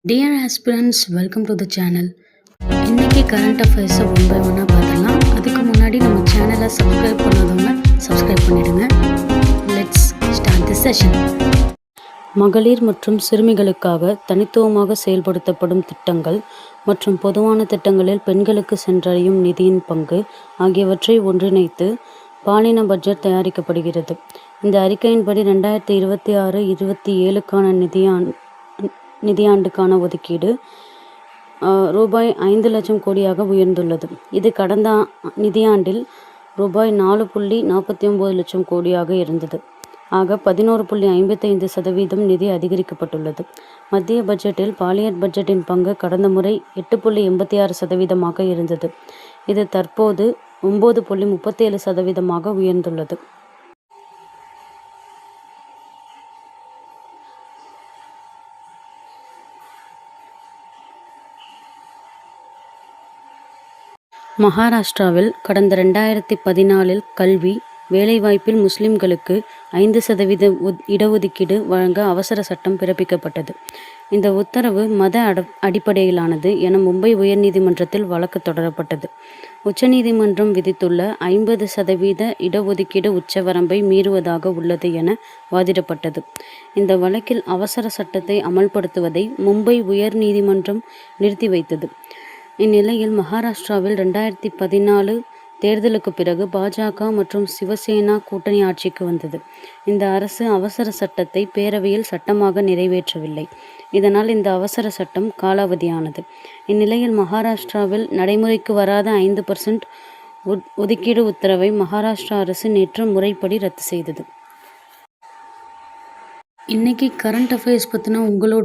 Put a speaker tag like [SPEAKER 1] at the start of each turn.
[SPEAKER 1] Dear aspirants, welcome to the channel. இன்றைக்கி current அஃபேர்ஸை one by ஒன்னாக பார்த்துடலாம். அதுக்கு முன்னாடி நம்ம சேனலை சப்ஸ்கிரைப் பண்ணாதவங்க சப்ஸ்கிரைப் பண்ணிவிடுங்க. Let's start the session. மகளிர் மற்றும் சிறுமிகளுக்காக தனித்துவமாக செயல்படுத்தப்படும் திட்டங்கள் மற்றும் பொதுவான திட்டங்களில் பெண்களுக்கு சென்றடையும் நிதியின் பங்கு ஆகியவற்றை ஒன்றிணைத்து பாலின பட்ஜெட் தயாரிக்கப்படுகிறது. இந்த அறிக்கையின்படி 2026-27க்கான நிதியாண்டுக்கான ஒதுக்கீடு ரூபாய் 5 லட்சம் கோடியாக உயர்ந்துள்ளது. இது கடந்த நிதியாண்டில் ரூபாய் 4.49 லட்சம் கோடியாக இருந்தது. ஆக 11.55% நிதி அதிகரிக்கப்பட்டுள்ளது. மத்திய பட்ஜெட்டில் பாலியட் பட்ஜெட்டின் பங்கு கடந்த முறை 8.86% இருந்தது. இது தற்போது 9.37% உயர்ந்துள்ளது. மகாராஷ்டிராவில் கடந்த 2014 கல்வி, வேலைவாய்ப்பில் முஸ்லிம்களுக்கு 5% இடஒதுக்கீடு வழங்க அவசர சட்டம் பிறப்பிக்கப்பட்டது. இந்த உத்தரவு மத அடிப்படையிலானது என மும்பை உயர்நீதிமன்றத்தில் வழக்கு தொடரப்பட்டது. உச்சநீதிமன்றம் விதித்துள்ள 50% இடஒதுக்கீடு உச்சவரம்பை மீறுவதாக உள்ளது என வாதிடப்பட்டது. இந்த வழக்கில் அவசர சட்டத்தை அமல்படுத்துவதை மும்பை உயர்நீதிமன்றம் நிறுத்தி வைத்தது. இந்நிலையில் மகாராஷ்டிராவில் 2014 தேர்தலுக்கு பிறகு பாஜக மற்றும் சிவசேனா கூட்டணி ஆட்சிக்கு வந்தது. இந்த அரசு அவசர சட்டத்தை பேரவையில் சட்டமாக நிறைவேற்றவில்லை. இதனால் இந்த அவசர சட்டம் காலாவதியானது. இந்நிலையில் மகாராஷ்டிராவில் நடைமுறைக்கு வராத 5% ஒதுக்கீடு உத்தரவை மகாராஷ்டிரா அரசு நேற்று முறைப்படி ரத்து செய்தது. இன்னைக்கு கரண்ட் அஃபேர்ஸ் பற்றின உங்களோட